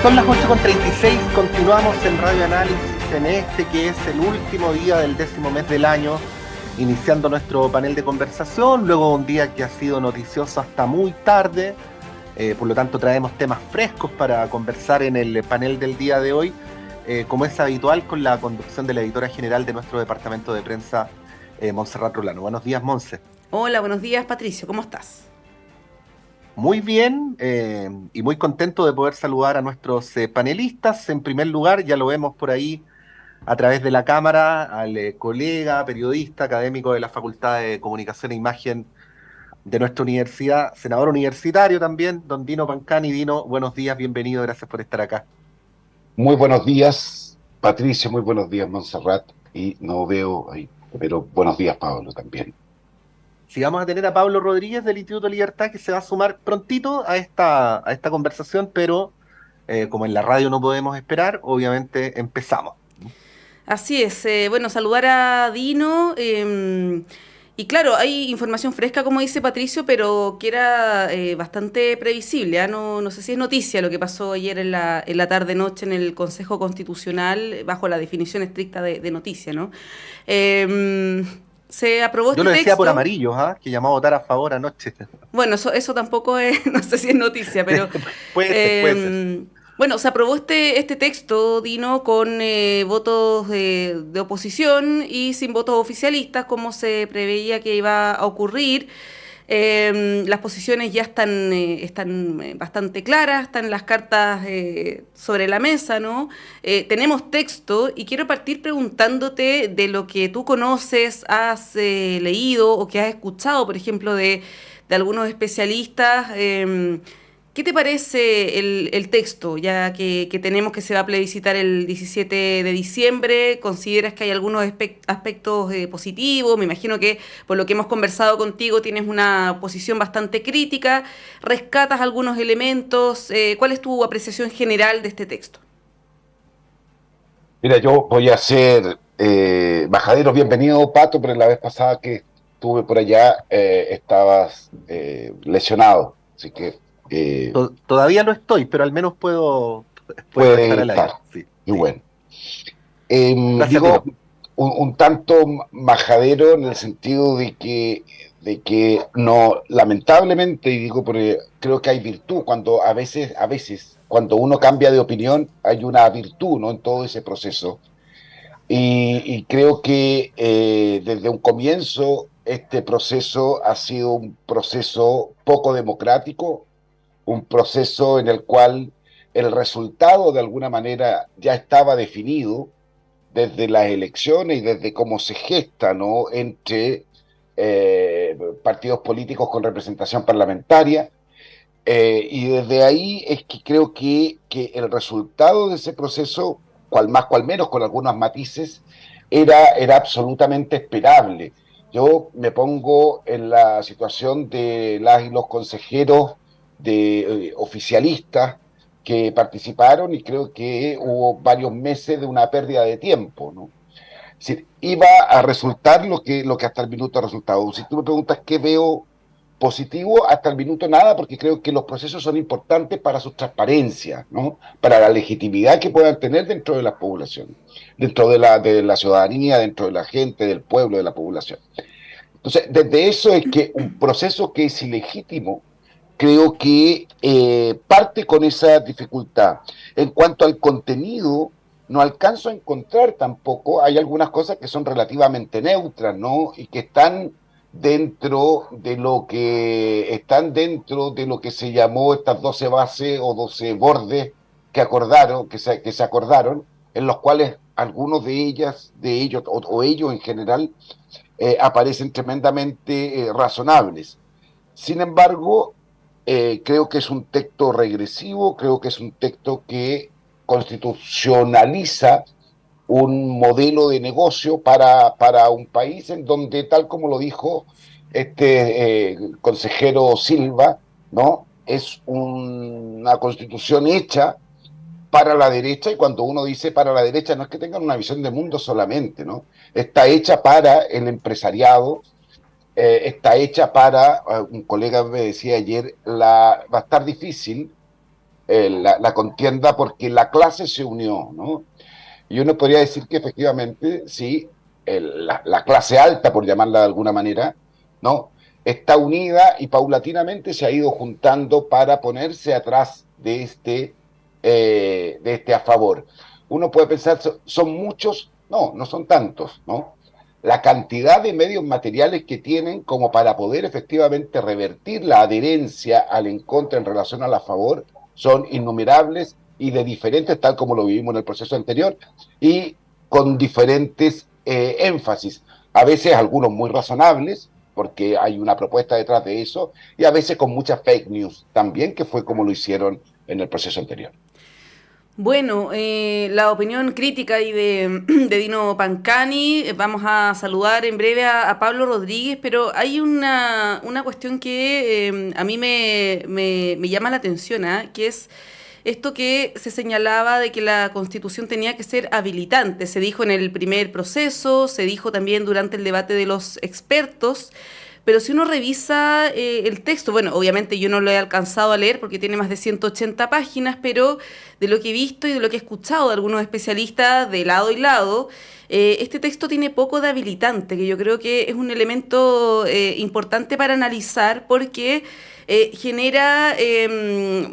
Son las 8:36, continuamos en Radio Análisis en este que es el último día del 10º mes del año, iniciando nuestro panel de conversación, luego de un día que ha sido noticioso hasta muy tarde, por lo tanto traemos temas frescos para conversar en el panel del día de hoy, como es habitual con la conducción de la editora general de nuestro departamento de prensa, Montserrat Rolano. Buenos días, Monse. Hola, buenos días, Patricio, ¿cómo estás? Muy bien, y muy contento de poder saludar a nuestros panelistas. En primer lugar, ya lo vemos por ahí a través de la cámara, al colega, periodista, académico de la Facultad de Comunicación e Imagen de nuestra universidad, senador universitario también, don Dino Pancani. Dino, buenos días, bienvenido, gracias por estar acá. Muy buenos días, Patricia, muy buenos días, Montserrat, y no veo ahí, pero buenos días, Pablo, también. Si vamos a tener a Pablo Rodríguez del Instituto Libertad, que se va a sumar prontito a esta conversación, pero como en la radio no podemos esperar, obviamente empezamos. Así es, bueno, saludar a Dino. Y claro, hay información fresca, como dice Patricio, pero que era bastante previsible. No sé si es noticia lo que pasó ayer en la tarde-noche en el Consejo Constitucional, bajo la definición estricta de noticia, ¿no? Eh, Se aprobó Yo este lo decía por texto. amarillos, ¿ah? Que llamó a votar a favor anoche. Bueno, eso tampoco es, no sé si es noticia, pero Puede ser, puede ser. bueno, se aprobó este texto, Dino, con votos de oposición y sin votos oficialistas, como se preveía que iba a ocurrir. Las posiciones ya están bastante claras, están las cartas sobre la mesa, ¿no? Tenemos texto y quiero partir preguntándote de lo que tú conoces, has leído o que has escuchado, por ejemplo, de algunos especialistas. ¿Qué te parece el texto, ya que tenemos que se va a plebiscitar el 17 de diciembre? ¿Consideras que hay algunos aspectos positivos? Me imagino que por lo que hemos conversado contigo tienes una posición bastante crítica. ¿Rescatas algunos elementos? ¿Cuál es tu apreciación general de este texto? Mira, yo voy a ser majadero, bienvenido, Pato, pero la vez pasada que estuve por allá estabas lesionado, así que Todavía no estoy, pero al menos puedo estar puede al estar, aire. Sí, y sí. bueno. Gracias, Digo, Dino. un tanto majadero en el sentido de que no, lamentablemente, y digo porque creo que hay virtud, cuando a veces, cuando uno cambia de opinión, hay una virtud, ¿no? En todo ese proceso. Y creo que desde un comienzo este proceso ha sido un proceso poco democrático, un proceso en el cual el resultado de alguna manera ya estaba definido desde las elecciones y desde cómo se gesta, ¿no? Entre partidos políticos con representación parlamentaria. Y desde ahí es que creo que el resultado de ese proceso, cual más, cual menos, con algunos matices, era absolutamente esperable. Yo me pongo en la situación de las y los consejeros oficialistas que participaron y creo que hubo varios meses de una pérdida de tiempo, ¿no? Es decir, iba a resultar lo que hasta el minuto ha resultado. Si tú me preguntas qué veo positivo, hasta el minuto nada, porque creo que los procesos son importantes para su transparencia, ¿no? Para la legitimidad que puedan tener dentro de la población, dentro de la ciudadanía, dentro de la gente, del pueblo, de la población. Entonces, desde eso es que un proceso que es ilegítimo, creo que parte con esa dificultad. En cuanto al contenido, no alcanzo a encontrar tampoco, hay algunas cosas que son relativamente neutras, ¿no? Y que están dentro de lo que se llamó estas 12 bases o 12 bordes que se acordaron, en los cuales algunos de ellos, o ellos en general, aparecen tremendamente razonables. Sin embargo, creo que es un texto regresivo, creo que es un texto que constitucionaliza un modelo de negocio para un país en donde, tal como lo dijo consejero Silva, ¿no? Es una constitución hecha para la derecha, y cuando uno dice para la derecha no es que tengan una visión de mundo solamente, ¿no? Está hecha para el empresariado, está hecha para, un colega me decía ayer, va a estar difícil la contienda porque la clase se unió, ¿no? Y uno podría decir que efectivamente, sí, la clase alta, por llamarla de alguna manera, ¿no? Está unida y paulatinamente se ha ido juntando para ponerse atrás de este a favor. Uno puede pensar, ¿son muchos? No, no son tantos, ¿no? La cantidad de medios materiales que tienen como para poder efectivamente revertir la adherencia al en contra en relación a la favor son innumerables y de diferentes, tal como lo vivimos en el proceso anterior, y con diferentes énfasis. A veces algunos muy razonables, porque hay una propuesta detrás de eso, y a veces con muchas fake news también, que fue como lo hicieron en el proceso anterior. Bueno, la opinión crítica y de Dino Pancani, vamos a saludar en breve a Pablo Rodríguez, pero hay una cuestión que a mí me llama la atención, ¿ah? Que es esto que se señalaba de que la Constitución tenía que ser habilitante. Se dijo en el primer proceso, se dijo también durante el debate de los expertos. Pero si uno revisa el texto, bueno, obviamente yo no lo he alcanzado a leer porque tiene más de 180 páginas, pero de lo que he visto y de lo que he escuchado de algunos especialistas de lado y lado, este texto tiene poco de habilitante, que yo creo que es un elemento importante para analizar porque genera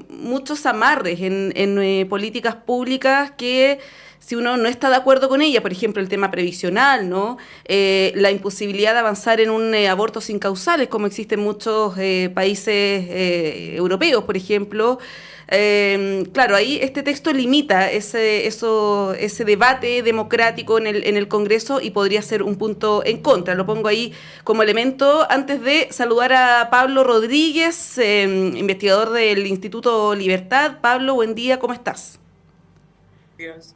muchos amarres en políticas públicas que si uno no está de acuerdo con ella, por ejemplo, el tema previsional, ¿no? La imposibilidad de avanzar en un aborto sin causales, como existe en muchos países europeos, por ejemplo. Claro, ahí este texto limita ese debate democrático en el Congreso y podría ser un punto en contra. Lo pongo ahí como elemento antes de saludar a Pablo Rodríguez, investigador del Instituto Libertad. Pablo, buen día, ¿cómo estás? Días.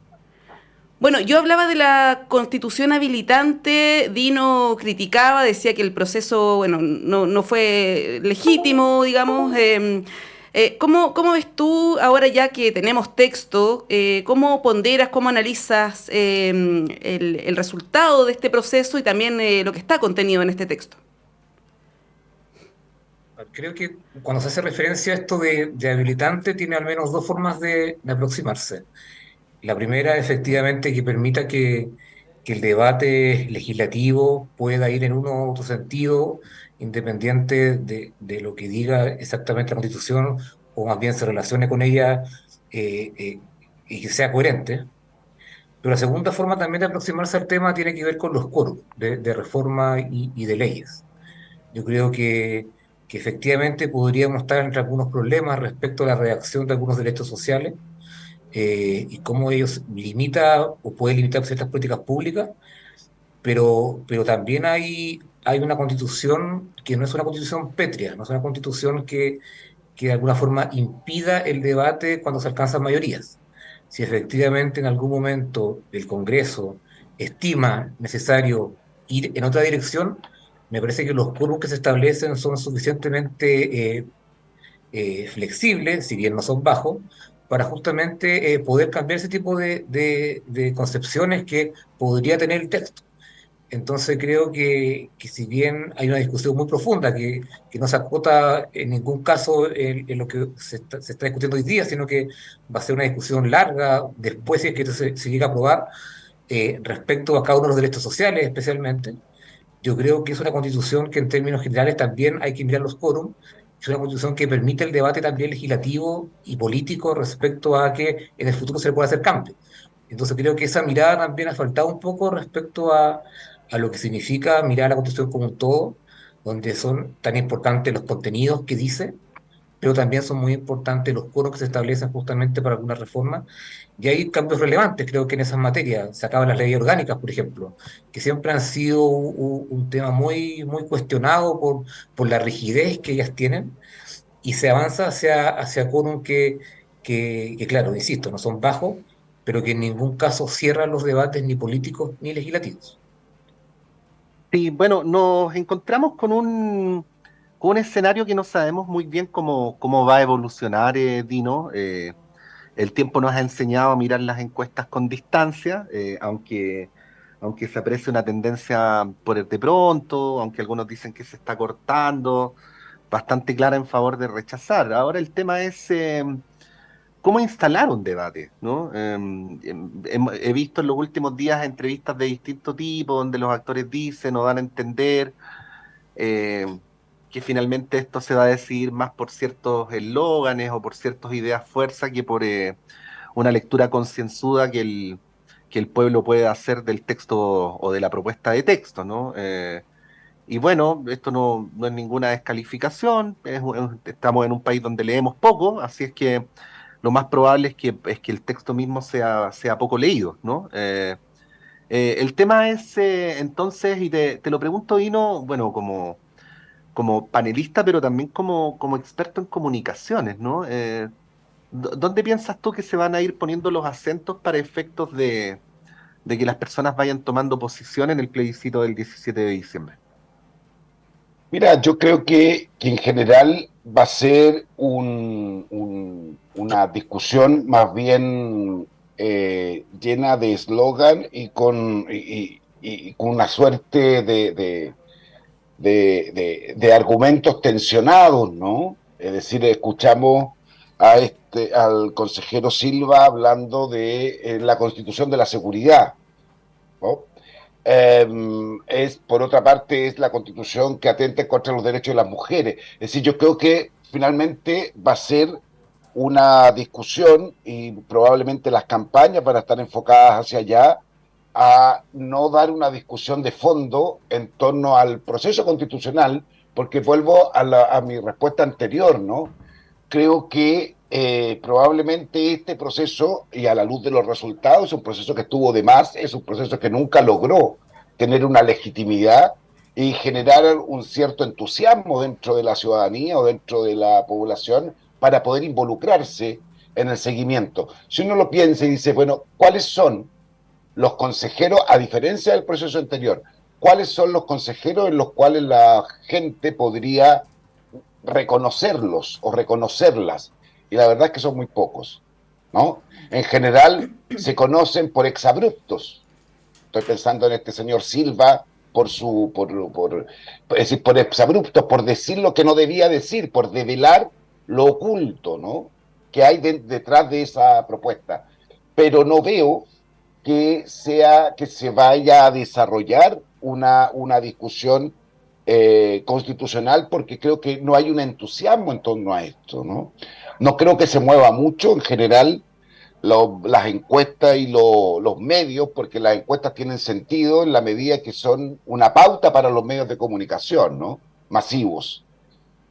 Bueno, yo hablaba de la constitución habilitante, Dino criticaba, decía que el proceso, bueno, no fue legítimo, digamos. ¿Cómo ves tú, ahora ya que tenemos texto, cómo ponderas, cómo analizas el resultado de este proceso y también lo que está contenido en este texto? Creo que cuando se hace referencia a esto de habilitante, tiene al menos dos formas de aproximarse. La primera, efectivamente, que permita que el debate legislativo pueda ir en uno u otro sentido, independiente de lo que diga exactamente la Constitución, o más bien se relacione con ella y que sea coherente. Pero la segunda forma también de aproximarse al tema tiene que ver con los quórums de reforma y de leyes. Yo creo que efectivamente podríamos estar entre algunos problemas respecto a la redacción de algunos derechos sociales y cómo ellos limita o puede limitar ciertas políticas públicas, pero también hay una constitución que no es una constitución pétrea, no es una constitución que de alguna forma impida el debate cuando se alcanzan mayorías. Si efectivamente en algún momento el Congreso estima necesario ir en otra dirección, me parece que los quórums que se establecen son suficientemente flexibles, si bien no son bajos, para justamente poder cambiar ese tipo de concepciones que podría tener el texto. Entonces creo que si bien hay una discusión muy profunda que no se acota en ningún caso en lo que se está discutiendo hoy día, sino que va a ser una discusión larga después si es que se llega a aprobar respecto a cada uno de los derechos sociales especialmente, yo creo que es una constitución que en términos generales también hay que mirar los quórums. Es una constitución que permite el debate también legislativo y político respecto a que en el futuro se le pueda hacer cambio. Entonces creo que esa mirada también ha faltado un poco respecto a lo que significa mirar la constitución como un todo, donde son tan importantes los contenidos que dice, pero también son muy importantes los quórums que se establecen justamente para alguna reforma. Y hay cambios relevantes, creo que en esas materias. Se acaban las leyes orgánicas, por ejemplo, que siempre han sido un tema muy cuestionado por la rigidez que ellas tienen, y se avanza hacia quórum que, claro, insisto, no son bajos, pero que en ningún caso cierran los debates ni políticos ni legislativos. Sí, bueno, nos encontramos con un escenario que no sabemos muy bien cómo va a evolucionar, Dino. El tiempo nos ha enseñado a mirar las encuestas con distancia, aunque se aprecia una tendencia por el de pronto, aunque algunos dicen que se está cortando, bastante clara en favor de rechazar. Ahora el tema es cómo instalar un debate, ¿no? He visto en los últimos días entrevistas de distinto tipo donde los actores dicen o dan a entender eh, que finalmente esto se va a decidir más por ciertos eslóganes o por ciertas ideas fuerza que por una lectura concienzuda que el pueblo puede hacer del texto o de la propuesta de texto, ¿no? Y bueno, esto no es ninguna descalificación, estamos en un país donde leemos poco, así es que lo más probable es que el texto mismo sea poco leído, ¿no? El tema es, entonces, y te lo pregunto, Dino, bueno, como panelista, pero también como experto en comunicaciones, ¿no? ¿Dónde piensas tú que se van a ir poniendo los acentos para efectos de que las personas vayan tomando posición en el plebiscito del 17 de diciembre? Mira, yo creo que en general va a ser una discusión más bien llena de eslogan y con una suerte de argumentos tensionados, ¿no? Es decir, escuchamos al consejero Silva hablando de la constitución de la seguridad, ¿no? Por otra parte, es la constitución que atenta contra los derechos de las mujeres. Es decir, yo creo que finalmente va a ser una discusión y probablemente las campañas van a estar enfocadas hacia allá a no dar una discusión de fondo en torno al proceso constitucional, porque vuelvo a mi respuesta anterior, ¿no? Creo que probablemente este proceso, y a la luz de los resultados, es un proceso que estuvo de más, es un proceso que nunca logró tener una legitimidad y generar un cierto entusiasmo dentro de la ciudadanía o dentro de la población para poder involucrarse en el seguimiento. Si uno lo piensa y dice, bueno, ¿cuáles son los consejeros, a diferencia del proceso anterior, cuáles son los consejeros en los cuales la gente podría reconocerlos o reconocerlas? Y la verdad es que son muy pocos, ¿no? En general se conocen por exabruptos. Estoy pensando en este señor Silva es decir, por exabruptos, por decir lo que no debía decir, por develar lo oculto, ¿no? Que hay detrás de esa propuesta. Pero no veo que se vaya a desarrollar una discusión constitucional, porque creo que no hay un entusiasmo en torno a esto, ¿no? No creo que se mueva mucho en general las encuestas y los medios, porque las encuestas tienen sentido en la medida que son una pauta para los medios de comunicación, ¿no? Masivos,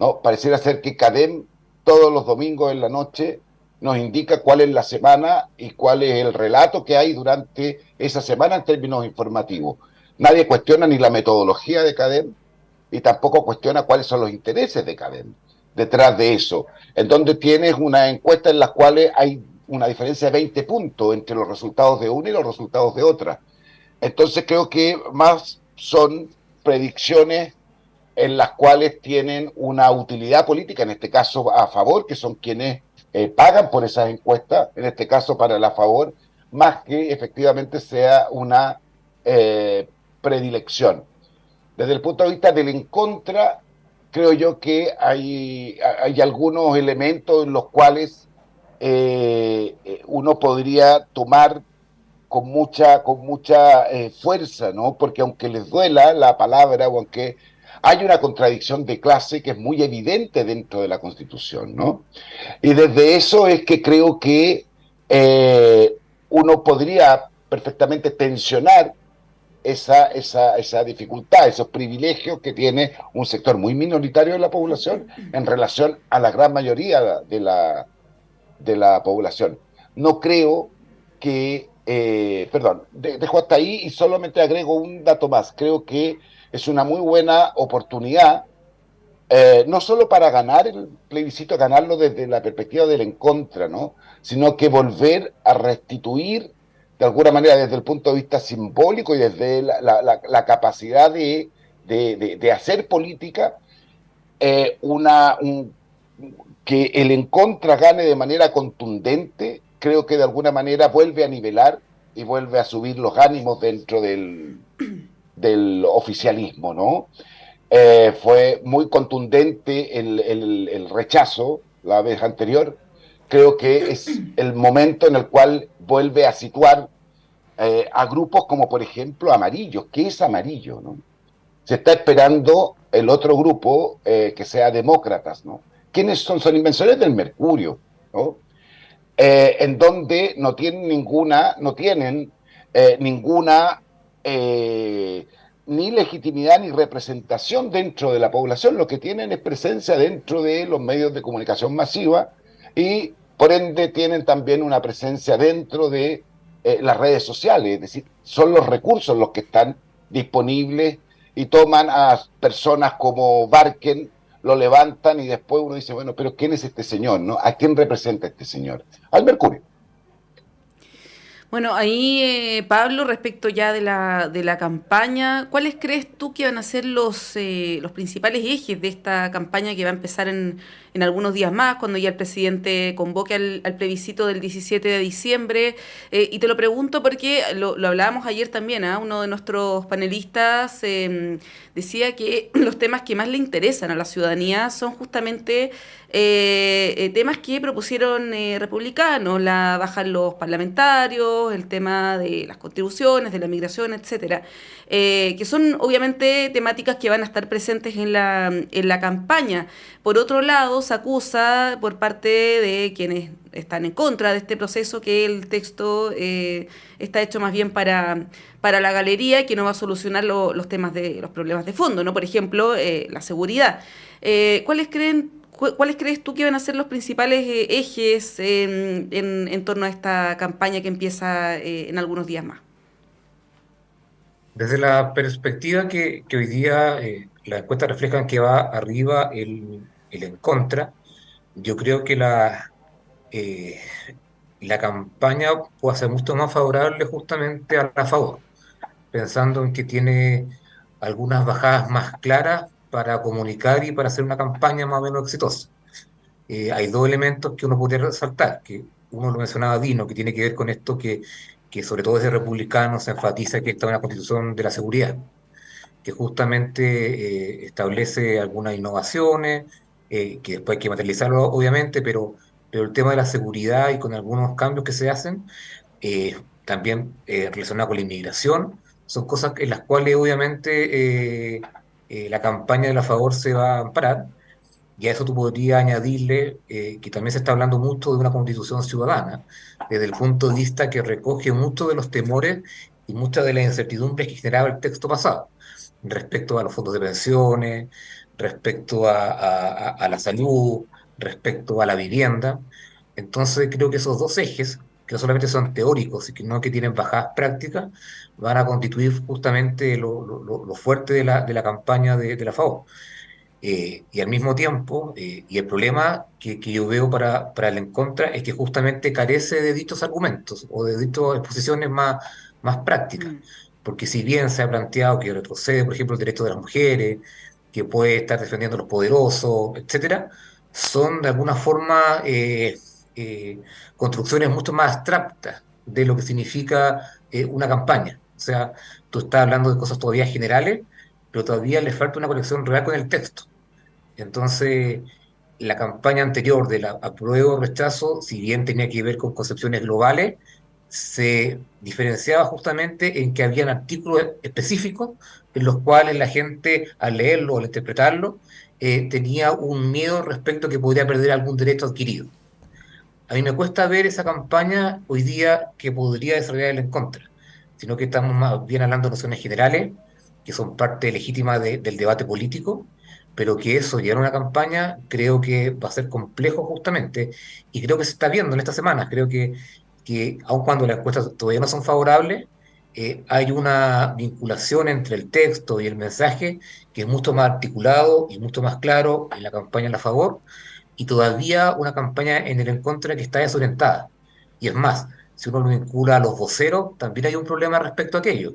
¿no? Pareciera ser que CADEM todos los domingos en la noche nos indica cuál es la semana y cuál es el relato que hay durante esa semana en términos informativos. Nadie cuestiona ni la metodología de CADEM y tampoco cuestiona cuáles son los intereses de CADEM detrás de eso, en donde tienes una encuesta en las cuales hay una diferencia de 20 puntos entre los resultados de una y los resultados de otra. Entonces creo que más son predicciones en las cuales tienen una utilidad política, en este caso a favor, que son quienes pagan por esas encuestas, en este caso para el a favor, más que efectivamente sea una predilección. Desde el punto de vista del en contra, creo yo que hay algunos elementos en los cuales uno podría tomar con mucha fuerza, ¿no? Porque aunque les duela la palabra o aunque hay una contradicción de clase que es muy evidente dentro de la Constitución, ¿no? Y desde eso es que creo que uno podría perfectamente tensionar esa dificultad, esos privilegios que tiene un sector muy minoritario de la población en relación a la gran mayoría de la población. No creo que, dejo hasta ahí y solamente agrego un dato más. Creo que es una muy buena oportunidad, no solo para ganar el plebiscito, ganarlo desde la perspectiva del en contra, ¿no? Sino que volver a restituir de alguna manera desde el punto de vista simbólico y desde la capacidad de hacer política, que el en contra gane de manera contundente. Creo que de alguna manera vuelve a nivelar y vuelve a subir los ánimos dentro del oficialismo, ¿no? Fue muy contundente el rechazo la vez anterior, creo que es el momento en el cual vuelve a situar a grupos como, por ejemplo, Amarillos. ¿Qué es Amarillo, no? Se está esperando el otro grupo que sea Demócratas, ¿no? ¿Quiénes son? Son invenciones del Mercurio, ¿no? En donde no tienen ninguna eh, ni legitimidad ni representación dentro de la población. Lo que tienen es presencia dentro de los medios de comunicación masiva y por ende tienen también una presencia dentro de las redes sociales. Es decir, son los recursos los que están disponibles y toman a personas como Barken, lo levantan y después uno dice, bueno, pero ¿quién es este señor, no? ¿A quién representa este señor? Al Mercurio. Bueno, ahí, Pablo, respecto ya de la campaña, ¿cuáles crees tú que van a ser los principales ejes de esta campaña que va a empezar en algunos días más, cuando ya el presidente convoque al plebiscito del 17 de diciembre? Y te lo pregunto porque lo hablábamos ayer también, ¿ah? Uno de nuestros panelistas decía que los temas que más le interesan a la ciudadanía son justamente temas que propusieron republicanos, la baja en los parlamentarios, el tema de las contribuciones, de la migración, etcétera, que son obviamente temáticas que van a estar presentes en la campaña. Por otro lado, se acusa por parte de quienes están en contra de este proceso que el texto está hecho más bien para la galería y que no va a solucionar los temas de los problemas de fondo, ¿no? Por ejemplo, la seguridad. ¿Cuáles crees tú que van a ser los principales ejes en torno a esta campaña que empieza en algunos días más? Desde la perspectiva que hoy día las encuestas reflejan que va arriba el en contra, yo creo que eh, la campaña puede ser mucho más favorable justamente a la favor, pensando en que tiene algunas bajadas más claras para comunicar y para hacer una campaña más o menos exitosa. Hay dos elementos que uno podría resaltar, que uno lo mencionaba Dino, que tiene que ver con esto que sobre todo desde republicano se enfatiza que está una constitución de la seguridad, que justamente establece algunas innovaciones, que después hay que materializarlo obviamente, pero el tema de la seguridad y con algunos cambios que se hacen, también relacionado con la inmigración, son cosas en las cuales obviamente la campaña de la favor se va a amparar. Y a eso tú podrías añadirle que también se está hablando mucho de una constitución ciudadana, desde el punto de vista que recoge muchos de los temores y muchas de las incertidumbres que generaba el texto pasado, respecto a los fondos de pensiones, respecto a la salud, respecto a la vivienda. Entonces creo que esos dos ejes, que no solamente son teóricos, sino que tienen bajadas prácticas, van a constituir justamente lo fuerte de la campaña de la FAO. Y al mismo tiempo, y el problema que yo veo para el en contra es que justamente carece de dichos argumentos o de dichas exposiciones más prácticas. Mm. Porque si bien se ha planteado que retrocede, por ejemplo, el derecho de las mujeres, que puede estar defendiendo a los poderosos, etcétera, son de alguna forma eh, construcciones mucho más abstractas de lo que significa una campaña. O sea, tú estás hablando de cosas todavía generales, pero todavía le falta una conexión real con el texto. Entonces, la campaña anterior de la apruebo o rechazo, si bien tenía que ver con concepciones globales, se diferenciaba justamente en que habían artículos específicos en los cuales la gente, al leerlo o al interpretarlo, tenía un miedo respecto a que podría perder algún derecho adquirido. A mí me cuesta ver esa campaña hoy día que podría desarrollar el en contra, sino que estamos más bien hablando de nociones generales, que son parte legítima del debate político, pero que eso, llevar una campaña, creo que va a ser complejo justamente, y creo que se está viendo en estas semanas, creo que aun cuando las encuestas todavía no son favorables, hay una vinculación entre el texto y el mensaje que es mucho más articulado y mucho más claro en la campaña a la favor, y todavía una campaña en el en contra que está desorientada. Y es más, si uno lo vincula a los voceros, también hay un problema respecto a aquello.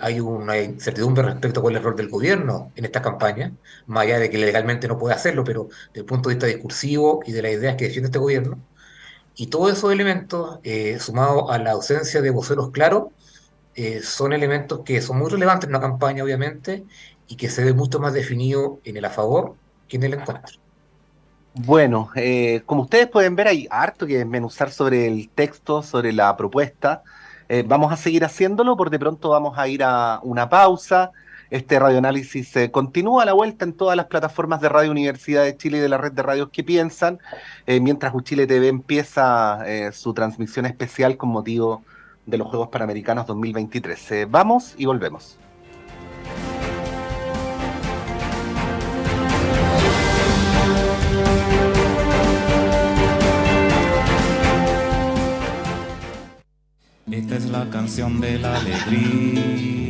Hay una incertidumbre respecto a cuál es el rol del gobierno en esta campaña, más allá de que legalmente no puede hacerlo, pero desde el punto de vista discursivo y de las ideas que defiende este gobierno. Y todos esos elementos, sumados a la ausencia de voceros claros, son elementos que son muy relevantes en una campaña, obviamente, y que se ve mucho más definido en el a favor que en el en contra. Bueno, como ustedes pueden ver, hay harto que desmenuzar sobre el texto, sobre la propuesta. Vamos a seguir haciéndolo, por de pronto vamos a ir a una pausa. Este radioanálisis continúa a la vuelta en todas las plataformas de Radio Universidad de Chile y de la red de radios que piensan, mientras Uchile TV empieza su transmisión especial con motivo de los Juegos Panamericanos 2023. Vamos y volvemos. Esta es la canción de la alegría.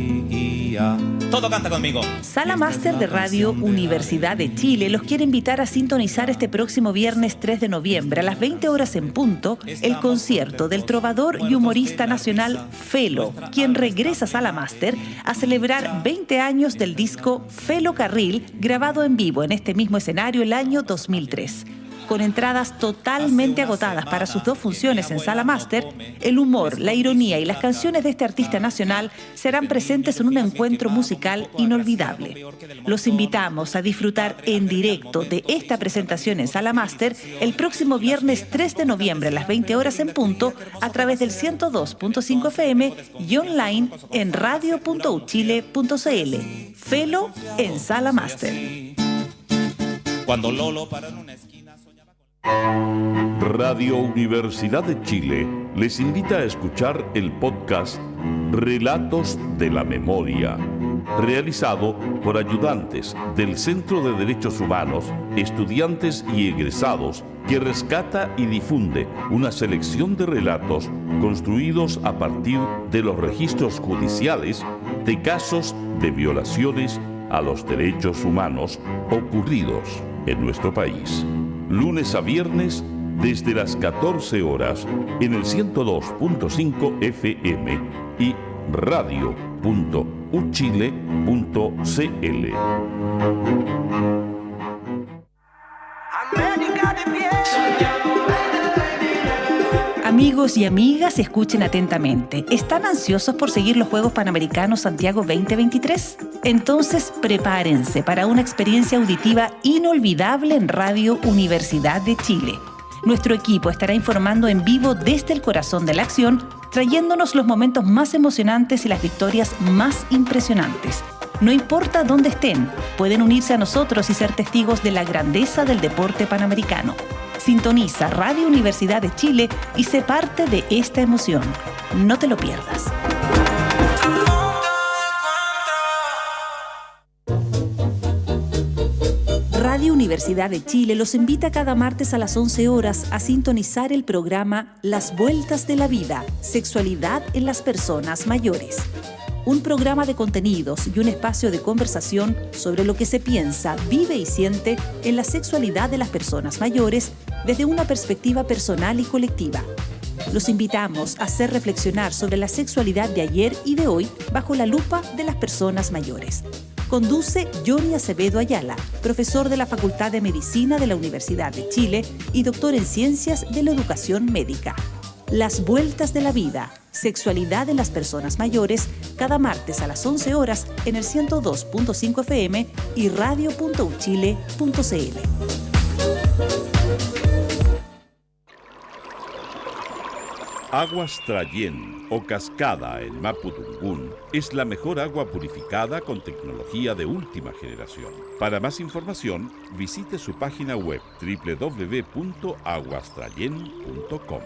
Todo canta conmigo. Sala Máster de Radio Universidad de Chile los quiere invitar a sintonizar este próximo viernes 3 de noviembre a las 20 horas en punto el concierto del trovador y humorista nacional Felo, quien regresa a Sala Máster a celebrar 20 años del disco Felo Carril, grabado en vivo en este mismo escenario el año 2003. Con entradas totalmente agotadas para sus 2 funciones en Sala Máster, el humor, la ironía y las canciones de este artista nacional serán presentes en un encuentro musical inolvidable. Los invitamos a disfrutar en directo de esta presentación en Sala Máster el próximo viernes 3 de noviembre a las 20 horas en punto a través del 102.5 FM y online en radio.uchile.cl. Felo en Sala Máster. Cuando Lolo paró en una esquina. Radio Universidad de Chile les invita a escuchar el podcast Relatos de la Memoria, realizado por ayudantes del Centro de Derechos Humanos, estudiantes y egresados, que rescata y difunde una selección de relatos construidos a partir de los registros judiciales de casos de violaciones a los derechos humanos ocurridos en nuestro país. Lunes a viernes desde las 14 horas en el 102.5 FM y radio.uchile.cl. Amigos y amigas, escuchen atentamente. ¿Están ansiosos por seguir los Juegos Panamericanos Santiago 2023? Entonces, prepárense para una experiencia auditiva inolvidable en Radio Universidad de Chile. Nuestro equipo estará informando en vivo desde el corazón de la acción, trayéndonos los momentos más emocionantes y las victorias más impresionantes. No importa dónde estén, pueden unirse a nosotros y ser testigos de la grandeza del deporte panamericano. Sintoniza Radio Universidad de Chile y sé parte de esta emoción. No te lo pierdas. Radio Universidad de Chile los invita cada martes a las 11 horas a sintonizar el programa Las Vueltas de la Vida, Sexualidad en las Personas Mayores. Un programa de contenidos y un espacio de conversación sobre lo que se piensa, vive y siente en la sexualidad de las personas mayores desde una perspectiva personal y colectiva. Los invitamos a hacer reflexionar sobre la sexualidad de ayer y de hoy bajo la lupa de las personas mayores. Conduce Johnny Acevedo Ayala, profesor de la Facultad de Medicina de la Universidad de Chile y doctor en Ciencias de la Educación Médica. Las Vueltas de la Vida, Sexualidad en las Personas Mayores, cada martes a las 11 horas en el 102.5 FM y radio.uchile.cl. Aguas Trayén o Cascada en Mapudungún es la mejor agua purificada con tecnología de última generación. Para más información, visite su página web www.aguastrayen.com.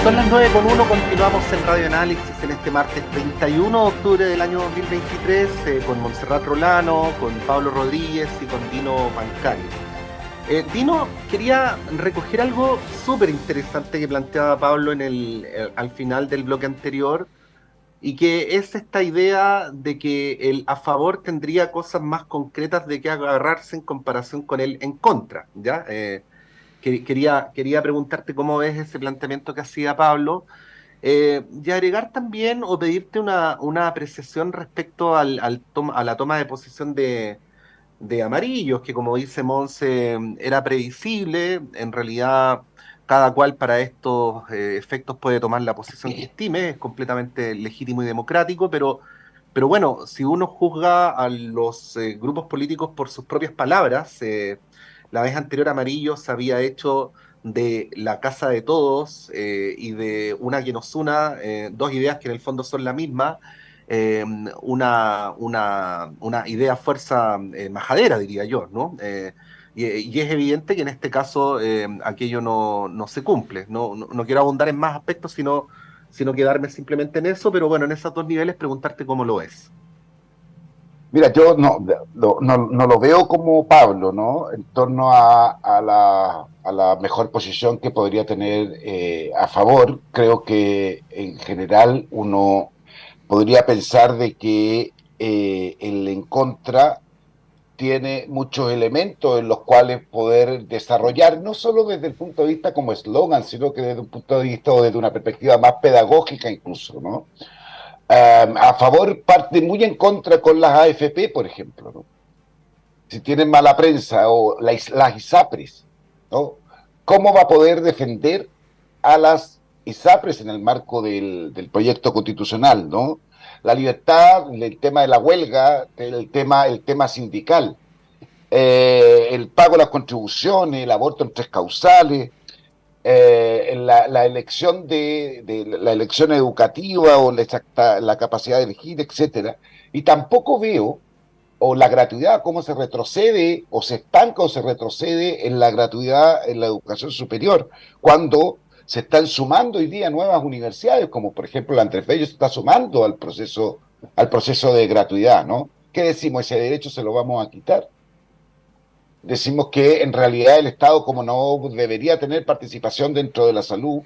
Son las 9:01, continuamos en Radio Análisis en este martes 31 de octubre del año 2023 con Montserrat Rolano, con Pablo Rodríguez y con Dino Pancari. Dino, quería recoger algo súper interesante que planteaba Pablo al final del bloque anterior, y que es esta idea de que el a favor tendría cosas más concretas de que agarrarse en comparación con el en contra, ¿ya? Quería preguntarte cómo ves ese planteamiento que hacía Pablo, Y agregar también o pedirte una apreciación respecto a la toma de posición de Amarillos, que como dice Monse, era previsible. En realidad, cada cual para estos efectos puede tomar la posición que estime, es completamente legítimo y democrático, pero bueno, si uno juzga a los grupos políticos por sus propias palabras, la vez anterior Amarillos había hecho de la casa de todos y de una que nos una, dos ideas que en el fondo son la misma, eh, una idea fuerza majadera, diría yo, ¿no? Y es evidente que en este caso aquello no se cumple. No quiero abundar en más aspectos, sino quedarme simplemente en eso, pero bueno, en esos dos niveles preguntarte cómo lo es. Mira, yo no lo veo como Pablo, ¿no? En torno a la mejor posición que podría tener a favor. Creo que en general uno podría pensar de que el en contra tiene muchos elementos en los cuales poder desarrollar, no solo desde el punto de vista como eslogan, sino que desde un punto de vista o desde una perspectiva más pedagógica incluso, ¿no? A favor parte muy en contra con las AFP, por ejemplo, ¿no? Si tienen mala prensa o las ISAPRES, ¿no? ¿Cómo va a poder defender a las ISAPRES en el marco del proyecto constitucional, ¿no? La libertad, el tema de la huelga, el tema sindical, el pago de las contribuciones, el aborto en tres causales, la elección de la elección educativa o la capacidad de elegir, etcétera. Y tampoco veo o la gratuidad, cómo se retrocede o se estanca o se retrocede en la gratuidad en la educación superior, cuando se están sumando hoy día nuevas universidades, como por ejemplo la Andrés Bello se está sumando al proceso de gratuidad, ¿no? ¿Qué decimos? Ese derecho se lo vamos a quitar. Decimos que en realidad el Estado, como no debería tener participación dentro de la salud,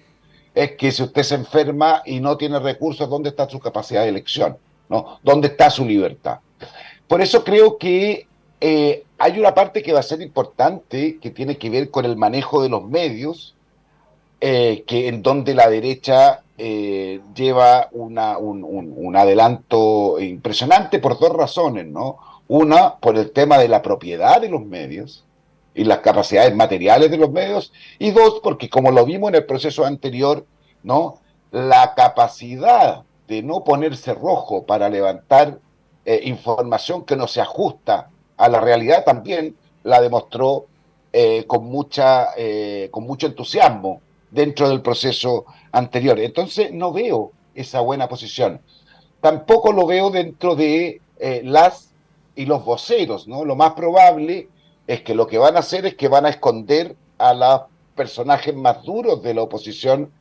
es que si usted se enferma y no tiene recursos, ¿dónde está su capacidad de elección? ¿No? ¿Dónde está su libertad? Por eso creo que hay una parte que va a ser importante, que tiene que ver con el manejo de los medios, que en donde la derecha lleva un adelanto impresionante por dos razones, ¿no? Una, por el tema de la propiedad de los medios y las capacidades materiales de los medios, y dos, porque como lo vimos en el proceso anterior, ¿no? La capacidad de no ponerse rojo para levantar información que no se ajusta a la realidad también la demostró con mucho entusiasmo dentro del proceso anterior. Entonces no veo esa buena posición. Tampoco lo veo dentro de las y los voceros, ¿no? Lo más probable es que lo que van a hacer es que van a esconder a los personajes más duros de la oposición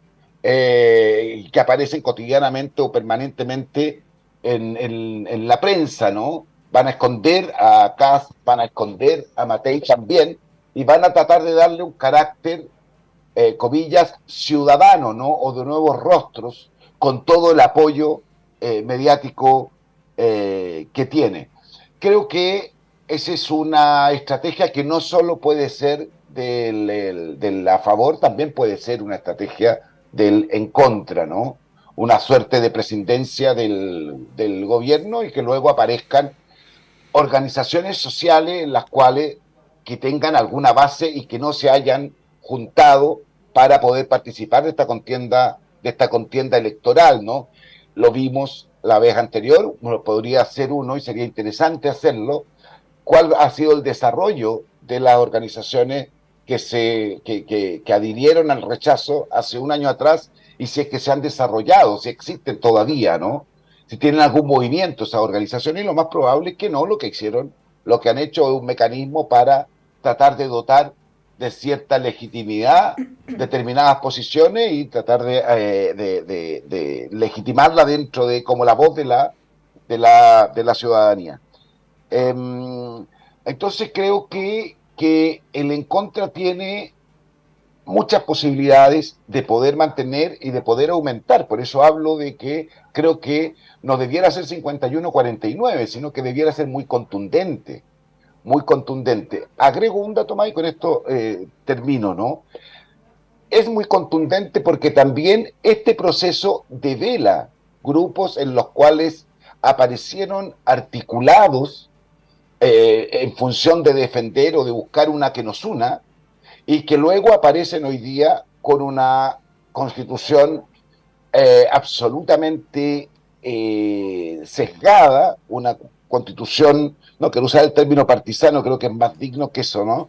que aparecen cotidianamente o permanentemente en la prensa, ¿no? Van a esconder a Kass, van a esconder a Matei también, y van a tratar de darle un carácter comillas, ciudadano, ¿no? O de nuevos rostros, con todo el apoyo mediático que tiene. Creo que esa es una estrategia que no solo puede ser del a favor, también puede ser una estrategia del en contra, ¿no? Una suerte de presidencia del gobierno y que luego aparezcan organizaciones sociales en las cuales que tengan alguna base y que no se hayan juntado para poder participar de esta contienda electoral, ¿no? Lo vimos la vez anterior, podría ser uno y sería interesante hacerlo. ¿Cuál ha sido el desarrollo de las organizaciones que adhirieron al rechazo hace un año atrás y si es que se han desarrollado, si existen todavía, ¿no? Si tienen algún movimiento esas organizaciones, y lo más probable es que no, lo que han hecho es un mecanismo para tratar de dotar de cierta legitimidad determinadas posiciones y tratar de legitimarla dentro de como la voz de la ciudadanía. Entonces creo que el en contra tiene muchas posibilidades de poder mantener y de poder aumentar. Por eso hablo de que creo que no debiera ser 51-49, sino que debiera ser muy contundente, muy contundente. Agrego un dato más y con esto termino, ¿no? es muy contundente porque también este proceso devela grupos en los cuales aparecieron articulados en función de defender o de buscar una que nos una, y que luego aparecen hoy día con una constitución absolutamente sesgada, una constitución, no quiero usar el término partisano, creo que es más digno que eso, ¿no?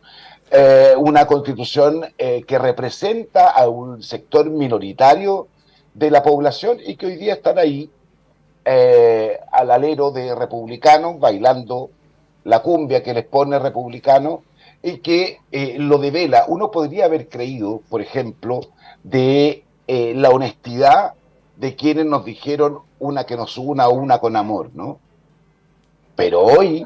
Una constitución que representa a un sector minoritario de la población y que hoy día están ahí al alero de republicanos bailando la cumbia que les pone republicano y que lo devela. Uno podría haber creído, por ejemplo, de la honestidad de quienes nos dijeron una que nos una o una con amor, ¿no? Pero hoy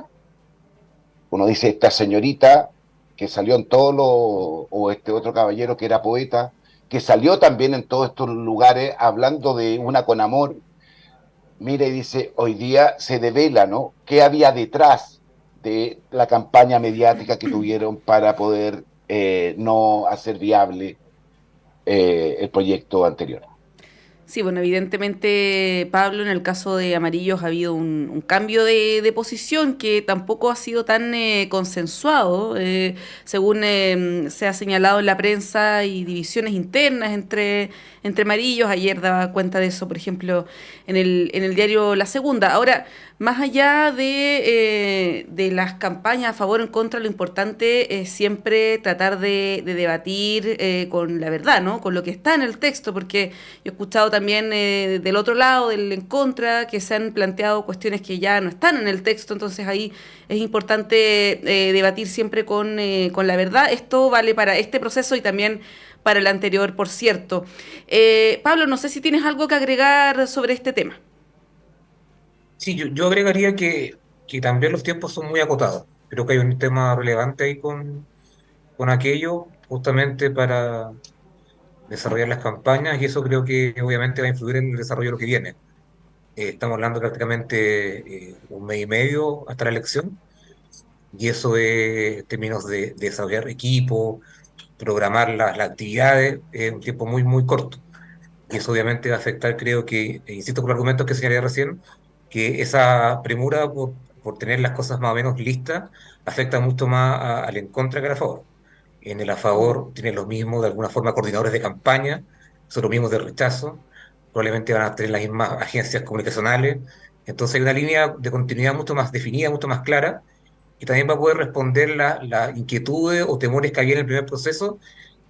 uno dice, esta señorita que salió en todos los, o este otro caballero que era poeta, que salió también en todos estos lugares hablando de una con amor, mira y dice, hoy día se devela, ¿no? ¿Qué había detrás de la campaña mediática que tuvieron para poder no hacer viable el proyecto anterior? Sí, bueno, evidentemente, Pablo, en el caso de Amarillos ha habido un cambio de posición que tampoco ha sido tan consensuado, según se ha señalado en la prensa, y divisiones internas entre Amarillos. Ayer daba cuenta de eso, por ejemplo, en el diario La Segunda. Ahora, más allá de las campañas a favor o en contra, lo importante es siempre tratar de debatir con la verdad, ¿no? Con lo que está en el texto, porque yo he escuchado también del otro lado, del en contra, que se han planteado cuestiones que ya no están en el texto, entonces ahí es importante debatir siempre con la verdad. Esto vale para este proceso y también para el anterior, por cierto. Pablo, no sé si tienes algo que agregar sobre este tema. Sí, yo agregaría que también los tiempos son muy acotados. Creo que hay un tema relevante ahí con aquello, justamente para desarrollar las campañas, y eso creo que obviamente va a influir en el desarrollo de lo que viene. Estamos hablando prácticamente un mes y medio hasta la elección, y eso en términos de desarrollar equipo, programar las actividades, es un tiempo muy, muy corto. Y eso obviamente va a afectar, creo que, insisto con los argumentos que señalé recién, que esa premura por tener las cosas más o menos listas afecta mucho más al en contra que al a favor. En el a favor tienen los mismos, de alguna forma, coordinadores de campaña, son los mismos de rechazo, probablemente van a tener las mismas agencias comunicacionales, entonces hay una línea de continuidad mucho más definida, mucho más clara, y también va a poder responder las inquietudes o temores que había en el primer proceso.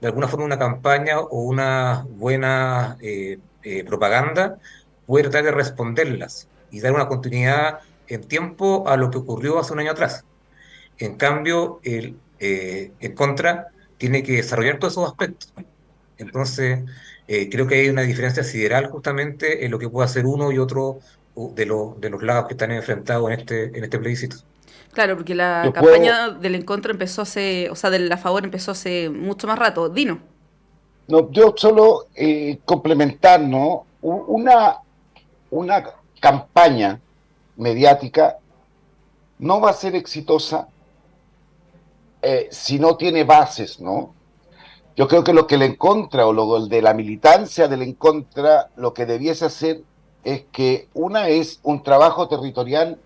De alguna forma una campaña o una buena propaganda puede tratar de responderlas y dar una continuidad en tiempo a lo que ocurrió hace un año atrás. En cambio, en contra tiene que desarrollar todos esos aspectos. Entonces, creo que hay una diferencia sideral justamente en lo que puede hacer uno y otro de los lados que están enfrentados en este plebiscito. Claro, porque la Yo puedo, campaña del en contra empezó hace, o sea, del a favor empezó hace mucho más rato. Dino. no, yo solo complementar, ¿no? Una campaña mediática no va a ser exitosa si no tiene bases, ¿no? Yo creo que lo que le encontra o lo de la militancia del en contra, lo que debiese hacer es que una es un trabajo territorial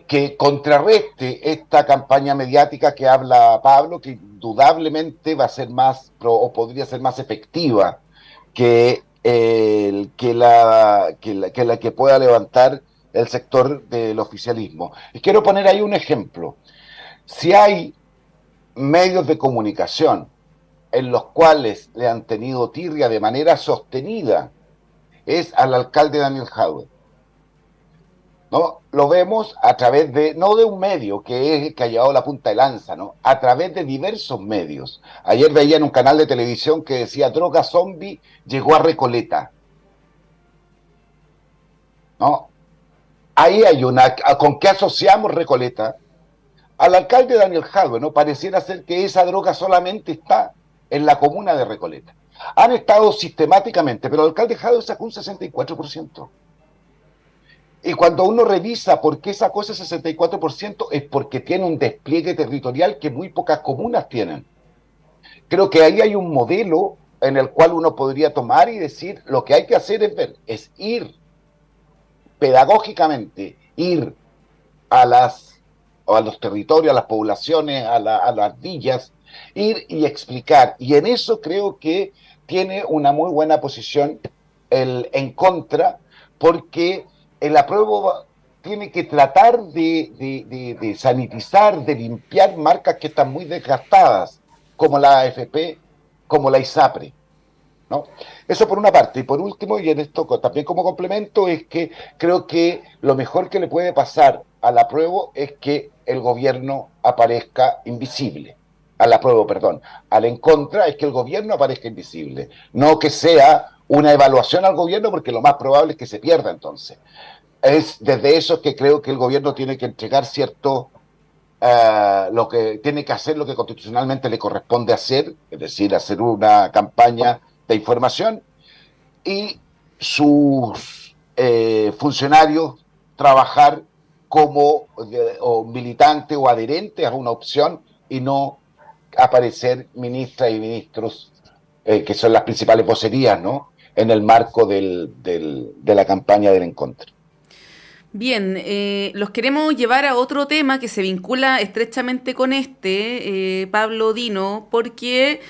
que contrarreste esta campaña mediática que habla Pablo, que indudablemente va a ser más o podría ser más efectiva que la que pueda levantar el sector del oficialismo. Y quiero poner ahí un ejemplo. Si hay medios de comunicación en los cuales le han tenido tirria de manera sostenida, es al alcalde Daniel Jadwe, ¿no? Lo vemos a través no de un medio que es el que ha llevado la punta de lanza, ¿no? A través de diversos medios. Ayer veía en un canal de televisión que decía droga zombie llegó a Recoleta, ¿no? Ahí hay ¿con qué asociamos Recoleta? Al alcalde Daniel Jadwe, ¿no? Pareciera ser que esa droga solamente está en la comuna de Recoleta. Han estado sistemáticamente, pero el alcalde Jadwe sacó un 64%. Y cuando uno revisa por qué sacó ese 64%, es porque tiene un despliegue territorial que muy pocas comunas tienen. creo que ahí hay un modelo en el cual uno podría tomar y decir, lo que hay que hacer es ir pedagógicamente, ir a a los territorios, a las poblaciones, a las villas, ir y explicar. Y en eso creo que tiene una muy buena posición el en contra, porque el apruebo tiene que tratar de sanitizar, de limpiar marcas que están muy desgastadas, como la AFP, como la ISAPRE, ¿no? Eso por una parte. Y por último, y en esto también como complemento, es que creo que lo mejor que le puede pasar al apruebo es que el gobierno aparezca invisible. Al apruebo, perdón. Al en contra es que el gobierno aparezca invisible. No que sea una evaluación al gobierno, porque lo más probable es que se pierda entonces. Es desde eso que creo que el gobierno tiene que entregar cierto lo que tiene que hacer, lo que constitucionalmente le corresponde hacer, es decir, hacer una campaña de información, y sus funcionarios trabajar como o militantes o adherentes a una opción y no aparecer ministras y ministros que son las principales vocerías, ¿no? En el marco de la campaña del en contra. Bien, los queremos llevar a otro tema que se vincula estrechamente con este, Pablo Dino, porque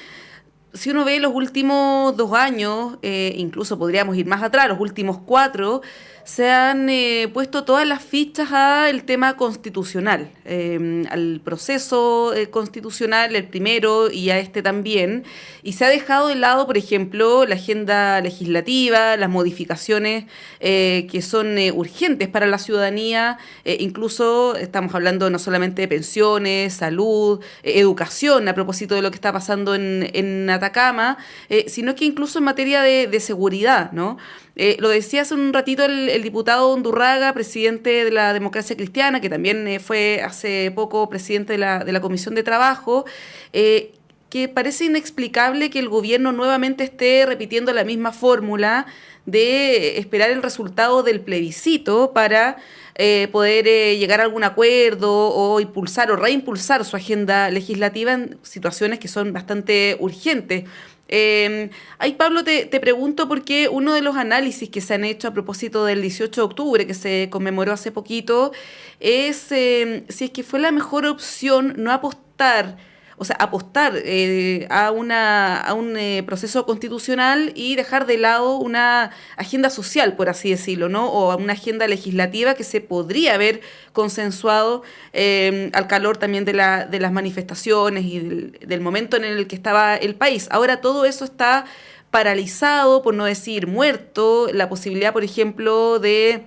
si uno ve los últimos 2 años, incluso podríamos ir más atrás, los últimos 4, se han puesto todas las fichas al tema constitucional, al proceso constitucional, el primero y a este también, y se ha dejado de lado, por ejemplo, la agenda legislativa, las modificaciones que son urgentes para la ciudadanía, incluso estamos hablando no solamente de pensiones, salud, educación, a propósito de lo que está pasando en Atacama, sino que incluso en materia de seguridad, ¿no? Lo decía hace un ratito el diputado Undurraga, presidente de la Democracia Cristiana, que también fue hace poco presidente de la Comisión de Trabajo, que parece inexplicable que el gobierno nuevamente esté repitiendo la misma fórmula de esperar el resultado del plebiscito para poder llegar a algún acuerdo o impulsar o reimpulsar su agenda legislativa en situaciones que son bastante urgentes. Ahí, Pablo, te pregunto porque uno de los análisis que se han hecho a propósito del 18 de octubre, que se conmemoró hace poquito, es si es que fue la mejor opción no apostar, o sea, apostar a un proceso constitucional y dejar de lado una agenda social, por así decirlo, ¿no? O a una agenda legislativa que se podría haber consensuado al calor también de las manifestaciones y del momento en el que estaba el país. Ahora todo eso está paralizado, por no decir muerto, la posibilidad, por ejemplo, de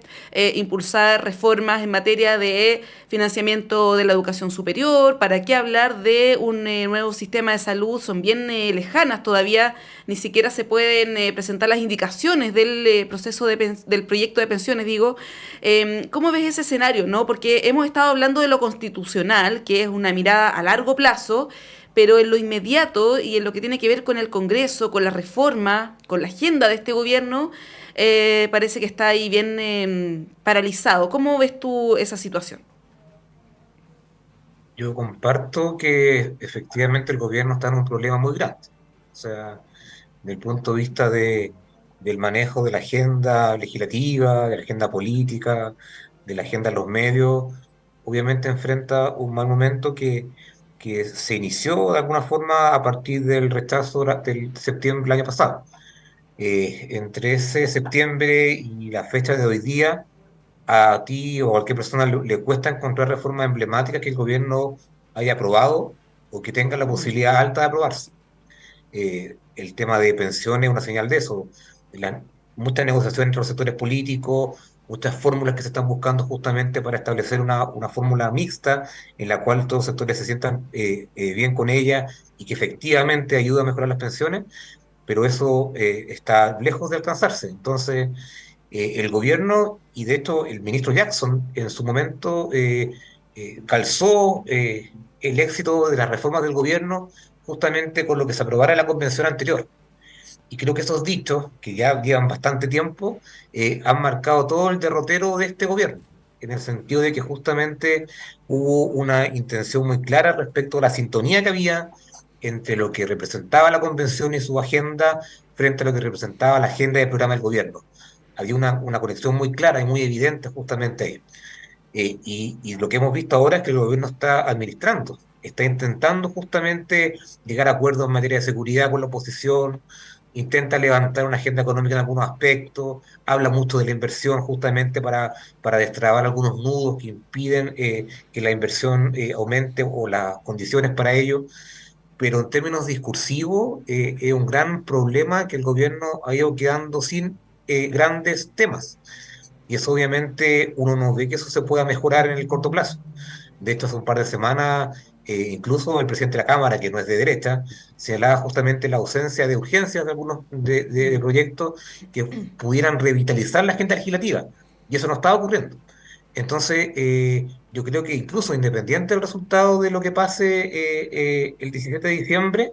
impulsar reformas en materia de financiamiento de la educación superior. ¿Para qué hablar de un nuevo sistema de salud? Son bien lejanas todavía, ni siquiera se pueden presentar las indicaciones del proceso del proyecto de pensiones, digo. ¿Cómo ves ese escenario, no? Porque hemos estado hablando de lo constitucional, que es una mirada a largo plazo, pero en lo inmediato y en lo que tiene que ver con el Congreso, con la reforma, con la agenda de este gobierno, parece que está ahí bien paralizado. ¿Cómo ves tú esa situación? Yo comparto que efectivamente el gobierno está en un problema muy grande. O sea, desde el punto de vista del manejo de la agenda legislativa, de la agenda política, de la agenda de los medios, obviamente enfrenta un mal momento que se inició de alguna forma a partir del rechazo del septiembre del año pasado. Entre ese septiembre y la fecha de hoy día, a ti o a cualquier persona le cuesta encontrar reformas emblemáticas que el gobierno haya aprobado o que tenga la posibilidad alta de aprobarse. El tema de pensiones es una señal de eso. Muchas negociaciones entre los sectores políticos, muchas fórmulas que se están buscando justamente para establecer una fórmula mixta en la cual todos los sectores se sientan bien con ella y que efectivamente ayuda a mejorar las pensiones, pero eso está lejos de alcanzarse. Entonces, el gobierno, y de hecho el ministro Jackson en su momento calzó el éxito de las reformas del gobierno justamente con lo que se aprobara en la convención anterior. Y creo que esos dichos, que ya llevan bastante tiempo, han marcado todo el derrotero de este gobierno, en el sentido de que justamente hubo una intención muy clara respecto a la sintonía que había entre lo que representaba la convención y su agenda frente a lo que representaba la agenda del programa del gobierno. Había una conexión muy clara y muy evidente justamente ahí. Y lo que hemos visto ahora es que el gobierno está administrando, está intentando justamente llegar a acuerdos en materia de seguridad con la oposición, intenta levantar una agenda económica en algunos aspectos, habla mucho de la inversión justamente para destrabar algunos nudos que impiden que la inversión aumente o las condiciones para ello. Pero en términos discursivos es un gran problema que el gobierno ha ido quedando sin grandes temas. Y eso obviamente uno no ve que eso se pueda mejorar en el corto plazo. De hecho, hace un par de semanas, incluso el presidente de la Cámara, que no es de derecha, señalaba justamente la ausencia de urgencias de algunos de proyectos que pudieran revitalizar la agenda legislativa. Y eso no estaba ocurriendo. Entonces, yo creo que incluso independiente del resultado de lo que pase el 17 de diciembre,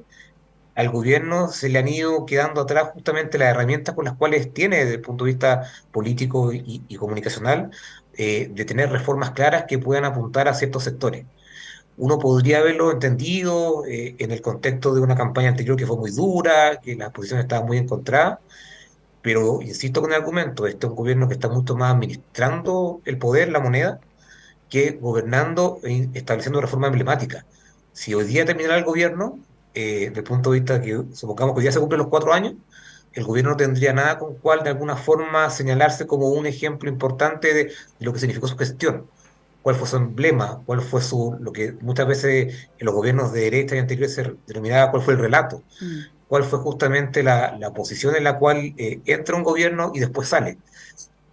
al gobierno se le han ido quedando atrás justamente las herramientas con las cuales tiene desde el punto de vista político y comunicacional, de tener reformas claras que puedan apuntar a ciertos sectores. Uno podría haberlo entendido en el contexto de una campaña anterior que fue muy dura, que las posiciones estaban muy encontradas, pero insisto con el argumento, este es un gobierno que está mucho más administrando el poder, la moneda, que gobernando e estableciendo reformas emblemáticas. Si hoy día terminara el gobierno, desde el punto de vista que supongamos que hoy día se cumplen los 4 años, el gobierno no tendría nada con cual de alguna forma señalarse como un ejemplo importante de lo que significó su gestión, cuál fue su emblema, cuál fue lo que muchas veces en los gobiernos de derecha y anteriores se denominaba cuál fue el relato, cuál fue justamente la posición en la cual entra un gobierno y después sale.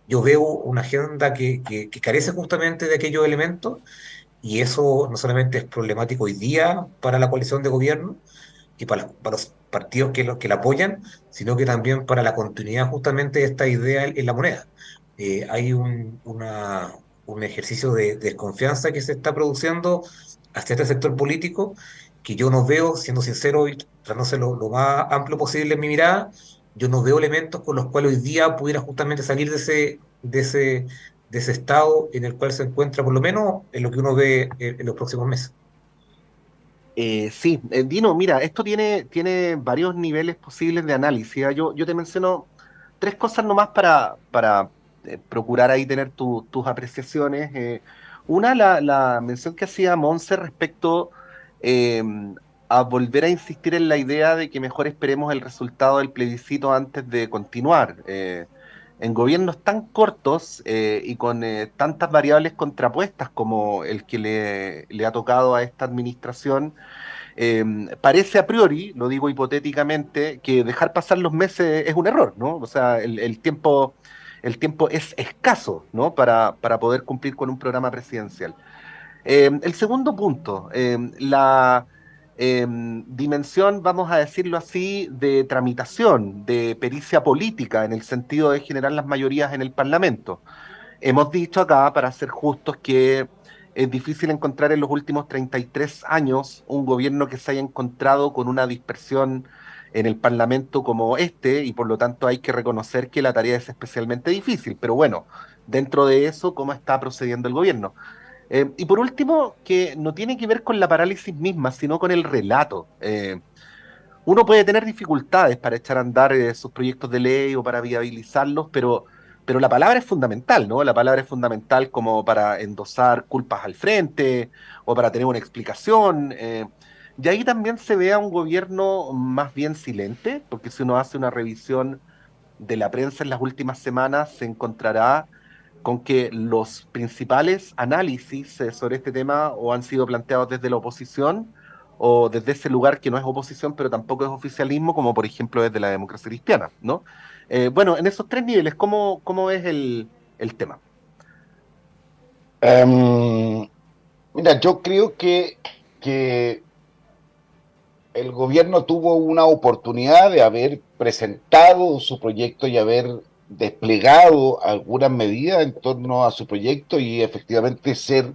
Yo veo una agenda que carece justamente de aquellos elementos y eso no solamente es problemático hoy día para la coalición de gobierno y para los partidos que la apoyan, sino que también para la continuidad justamente de esta idea en la moneda. Hay un ejercicio de desconfianza que se está produciendo hacia este sector político que yo no veo, siendo sincero y tratándose lo más amplio posible en mi mirada, yo no veo elementos con los cuales hoy día pudiera justamente salir de ese estado en el cual se encuentra, por lo menos en lo que uno ve en los próximos meses. Sí, Dino, mira, esto tiene varios niveles posibles de análisis. ¿Ah? Yo te menciono tres cosas nomás para procurar ahí tener tus apreciaciones. Una, la mención que hacía Monse respecto eh, a volver a insistir en la idea de que mejor esperemos el resultado del plebiscito antes de continuar. En gobiernos tan cortos y con tantas variables contrapuestas como el que le ha tocado a esta administración, eh, parece a priori, lo digo hipotéticamente, que dejar pasar los meses es un error, ¿no? O sea, el tiempo es escaso, ¿no? Para poder cumplir con un programa presidencial. El segundo punto, la dimensión, vamos a decirlo así, de tramitación, de pericia política, en el sentido de generar las mayorías en el Parlamento. Hemos dicho acá, para ser justos, que es difícil encontrar en los últimos 33 años un gobierno que se haya encontrado con una dispersión en el Parlamento como este, y por lo tanto hay que reconocer que la tarea es especialmente difícil. Pero bueno, dentro de eso, ¿cómo está procediendo el gobierno? Y por último, que no tiene que ver con la parálisis misma, sino con el relato. Uno puede tener dificultades para echar a andar sus proyectos de ley o para viabilizarlos, pero la palabra es fundamental, ¿no? La palabra es fundamental como para endosar culpas al frente o para tener una explicación. Y ahí también se ve a un gobierno más bien silente, porque si uno hace una revisión de la prensa en las últimas semanas, se encontrará con que los principales análisis sobre este tema o han sido planteados desde la oposición o desde ese lugar que no es oposición, pero tampoco es oficialismo, como por ejemplo desde la democracia cristiana, ¿no? Bueno, en esos tres niveles, ¿cómo es el tema? Em, Mira, yo creo que el gobierno tuvo una oportunidad de haber presentado su proyecto y haber desplegado algunas medidas en torno a su proyecto y efectivamente ser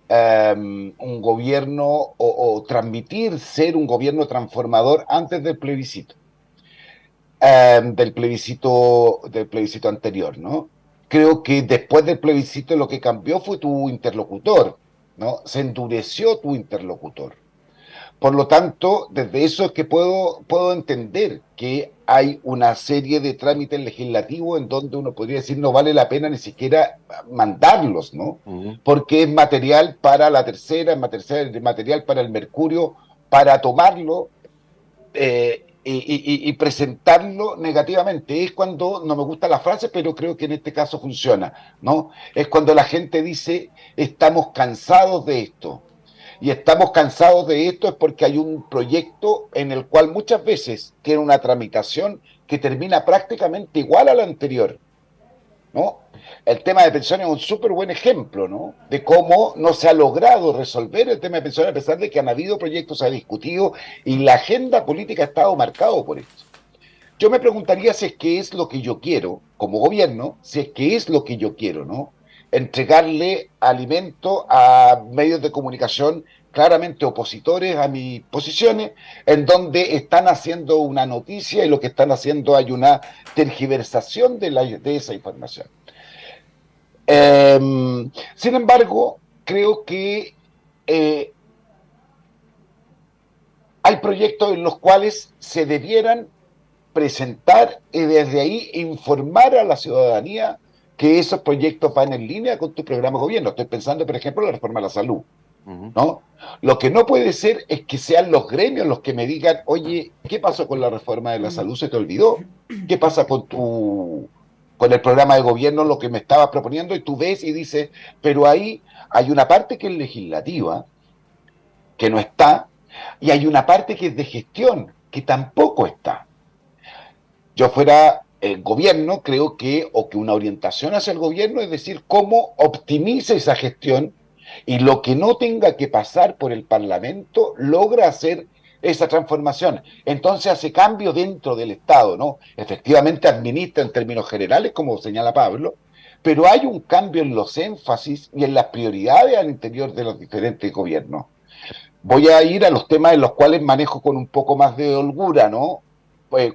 un gobierno o transmitir ser un gobierno transformador antes del plebiscito anterior, ¿no? Creo que después del plebiscito lo que cambió fue tu interlocutor, ¿no? Se endureció tu interlocutor, Por lo tanto, desde eso es que puedo entender que hay una serie de trámites legislativos en donde uno podría decir no vale la pena ni siquiera mandarlos, ¿no? Porque es material para la tercera, es material para el Mercurio, para tomarlo y presentarlo negativamente. Es cuando, no me gusta la frase, pero creo que en este caso funciona, ¿no? Es cuando la gente dice, estamos cansados de esto. Y estamos cansados de esto es porque hay un proyecto en el cual muchas veces tiene una tramitación que termina prácticamente igual a la anterior, ¿no? El tema de pensiones es un súper buen ejemplo, ¿no? De cómo no se ha logrado resolver el tema de pensiones a pesar de que han habido proyectos, se ha discutido y la agenda política ha estado marcado por esto. Yo me preguntaría si es que es lo que yo quiero como gobierno, si es que es lo que yo quiero, ¿no? Entregarle alimento a medios de comunicación claramente opositores a mis posiciones, en donde están haciendo una noticia y lo que están haciendo hay una tergiversación de esa información. Sin embargo, creo que hay proyectos en los cuales se debieran presentar y desde ahí informar a la ciudadanía que esos proyectos van en línea con tu programa de gobierno. Estoy pensando, por ejemplo, en la reforma a la salud, ¿no? Lo que no puede ser es que sean los gremios los que me digan, oye, ¿qué pasó con la reforma de la salud? ¿Se te olvidó? ¿Qué pasa con el programa de gobierno, lo que me estabas proponiendo? Y tú ves y dices, pero ahí hay una parte que es legislativa, que no está, y hay una parte que es de gestión, que tampoco está. Yo fuera el gobierno, creo que, o que una orientación hacia el gobierno, es decir, cómo optimiza esa gestión y lo que no tenga que pasar por el Parlamento logra hacer esa transformación. Entonces hace cambio dentro del Estado, ¿no? Efectivamente administra en términos generales, como señala Pablo, pero hay un cambio en los énfasis y en las prioridades al interior de los diferentes gobiernos. Voy a ir a los temas en los cuales manejo con un poco más de holgura, ¿no?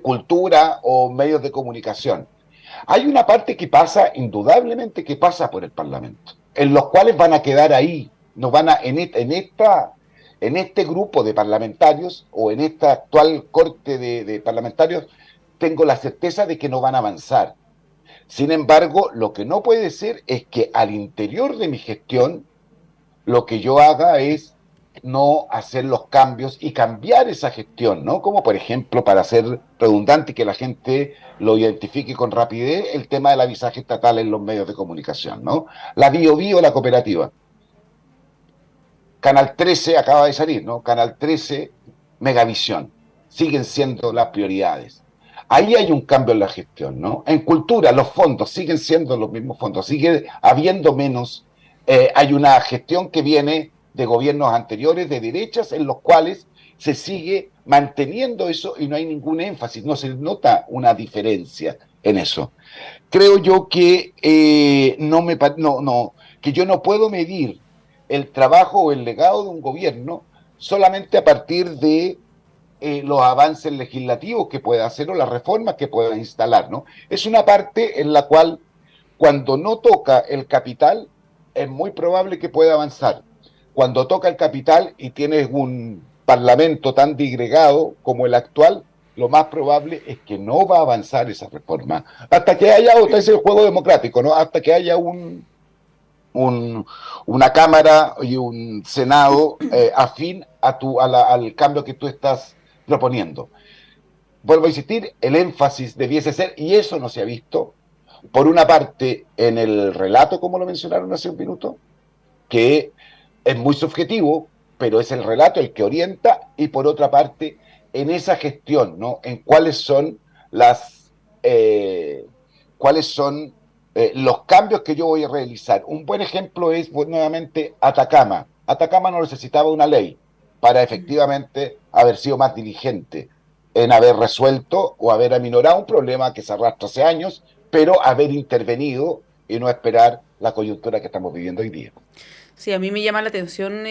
Cultura o medios de comunicación. Hay una parte que pasa, indudablemente, que pasa por el Parlamento, en los cuales van a quedar ahí, no van a, en este grupo de parlamentarios o en esta actual corte de parlamentarios, tengo la certeza de que no van a avanzar. Sin embargo, lo que no puede ser es que al interior de mi gestión, lo que yo haga es no hacer los cambios y cambiar esa gestión, ¿no? Como por ejemplo, para ser redundante y que la gente lo identifique con rapidez, el tema del avisaje estatal en los medios de comunicación, ¿no? La Biobío, la cooperativa. Canal 13 acaba de salir, ¿no? Canal 13, Megavisión. Siguen siendo las prioridades. Ahí hay un cambio en la gestión, ¿no? En cultura, los fondos siguen siendo los mismos fondos, sigue habiendo menos. Hay una gestión que viene de gobiernos anteriores, de derechas, en los cuales se sigue manteniendo eso y no hay ningún énfasis, no se nota una diferencia en eso. Creo yo que que yo no puedo medir el trabajo o el legado de un gobierno solamente a partir de los avances legislativos que pueda hacer o las reformas que pueda instalar, ¿no? Es una parte en la cual cuando no toca el capital es muy probable que pueda avanzar. Cuando toca el capital y tienes un parlamento tan disgregado como el actual, lo más probable es que no va a avanzar esa reforma. Hasta que haya, otra vez el juego democrático, ¿no? Hasta que haya una Cámara y un Senado afín al cambio que tú estás proponiendo. Vuelvo a insistir, el énfasis debiese ser, y eso no se ha visto, por una parte en el relato, como lo mencionaron hace un minuto, que es muy subjetivo, pero es el relato el que orienta, y por otra parte, en esa gestión, ¿no? En cuáles son los cambios que yo voy a realizar. Un buen ejemplo es, nuevamente, Atacama. Atacama no necesitaba una ley para efectivamente haber sido más diligente en haber resuelto o haber aminorado un problema que se arrastra hace años, pero haber intervenido y no esperar la coyuntura que estamos viviendo hoy día. Sí, a mí me llama la atención,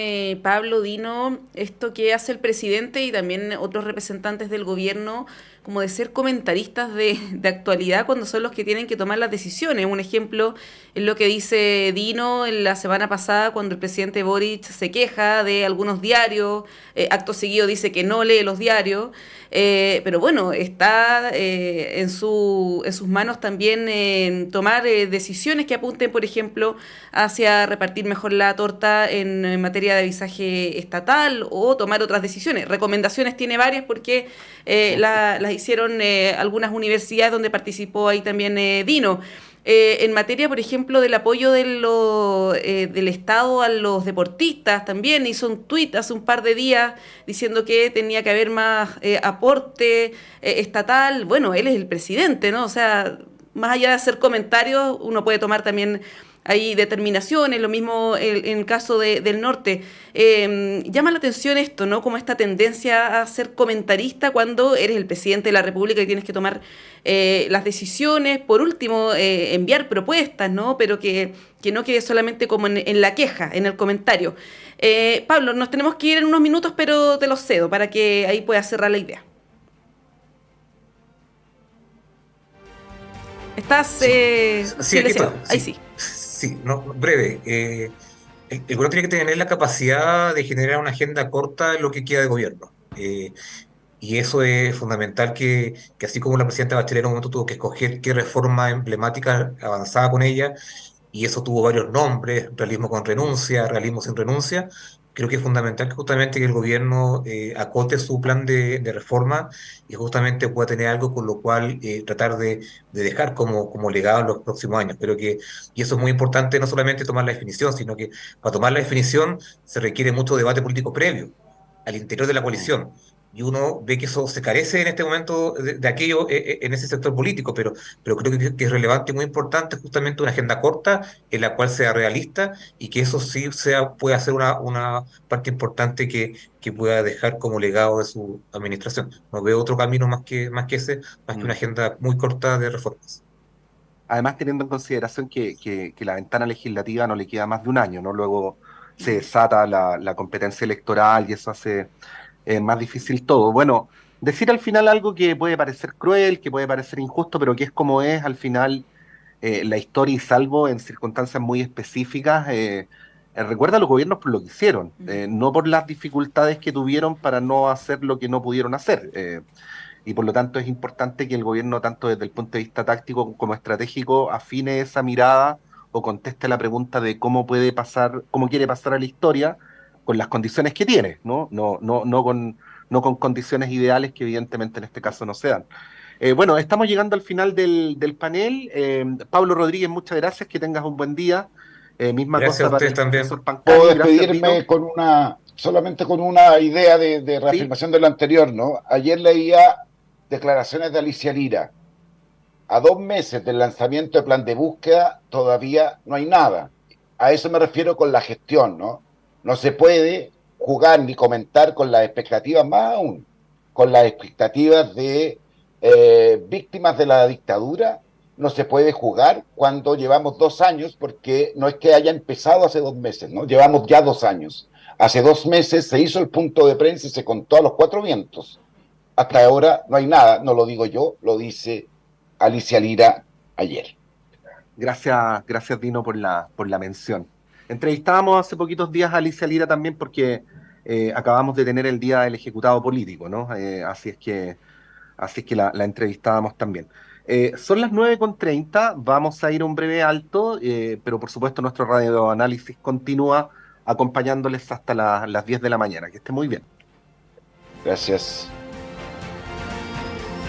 Pablo, Dino, esto que hace el presidente y también otros representantes del gobierno como de ser comentaristas de actualidad cuando son los que tienen que tomar las decisiones. Un ejemplo es lo que dice Dino en la semana pasada cuando el presidente Boric se queja de algunos diarios, acto seguido dice que no lee los diarios, pero bueno, está en sus manos también tomar decisiones que apunten, por ejemplo, hacia repartir mejor la torta en materia de avisaje estatal o tomar otras decisiones. Recomendaciones tiene varias porque las hicieron algunas universidades donde participó ahí también Dino. En materia, por ejemplo, del apoyo del Estado a los deportistas, también hizo un tuit hace un par de días diciendo que tenía que haber más aporte estatal. Bueno, él es el presidente, ¿no? O sea, más allá de hacer comentarios, uno puede tomar también hay determinaciones, lo mismo en el caso del norte. Llama la atención esto, ¿no? Como esta tendencia a ser comentarista cuando eres el presidente de la República y tienes que tomar las decisiones, por último, enviar propuestas, ¿no? Pero que no quede solamente como en la queja, en el comentario. Pablo, nos tenemos que ir en unos minutos, pero te los cedo para que ahí puedas cerrar la idea. ¿Estás Sí, aquí silenciado? estoy. Ahí Sí, sí. sí, no, breve. El gobierno tiene que tener la capacidad de generar una agenda corta en lo que queda de gobierno. Y eso es fundamental que así como la presidenta Bachelet en un momento tuvo que escoger qué reforma emblemática avanzaba con ella, y eso tuvo varios nombres: realismo con renuncia, realismo sin renuncia. Creo que es fundamental que justamente que el gobierno acote su plan de reforma y justamente pueda tener algo con lo cual tratar de dejar como legado en los próximos años. Y eso es muy importante, no solamente tomar la definición, sino que para tomar la definición se requiere mucho debate político previo al interior de la coalición. Y uno ve que eso se carece en este momento de aquello en ese sector político, pero creo que es relevante y muy importante justamente una agenda corta en la cual sea realista y que eso sí pueda ser una parte importante que pueda dejar como legado de su administración. No veo otro camino más que ese, más que una agenda muy corta de reformas. Además, teniendo en consideración que la ventana legislativa no le queda más de un año, ¿no? Luego se desata la competencia electoral y eso hace más difícil todo. Bueno, decir al final algo que puede parecer cruel, que puede parecer injusto, pero que es como es al final la historia, y salvo en circunstancias muy específicas, recuerda a los gobiernos por lo que hicieron, no por las dificultades que tuvieron para no hacer lo que no pudieron hacer. Y por lo tanto es importante que el gobierno, tanto desde el punto de vista táctico como estratégico, afine esa mirada o conteste la pregunta de cómo puede pasar, cómo quiere pasar a la historia con las condiciones que tiene, ¿no? No con condiciones ideales que evidentemente en este caso no se dan. Bueno, estamos llegando al final del panel. Pablo Rodríguez, muchas gracias, que tengas un buen día. Misma Gracias cosa a para ustedes el también. profesor Puedo Pancani. Gracias, Dino. despedirme solamente con una idea de Sí, reafirmación de lo anterior, ¿no? Ayer leía declaraciones de Alicia Lira. A 2 meses del lanzamiento del plan de búsqueda todavía no hay nada. A eso me refiero con la gestión, ¿no? No se puede jugar ni comentar con las expectativas, más aún, con las expectativas de víctimas de la dictadura. No se puede jugar cuando llevamos 2 años, porque no es que haya empezado hace 2 meses, ¿no? Llevamos ya 2 años. Hace 2 meses se hizo el punto de prensa y se contó a los cuatro vientos. Hasta ahora no hay nada, no lo digo yo, lo dice Alicia Lira ayer. gracias Dino por la mención. Entrevistábamos hace poquitos días a Alicia Lira también porque acabamos de tener el Día del Ejecutado Político, ¿no? Así es que la entrevistábamos también. Son las 9:30, vamos a ir a un breve alto, pero por supuesto nuestro radioanálisis continúa acompañándoles hasta las 10 de la mañana. Que esté muy bien. Gracias.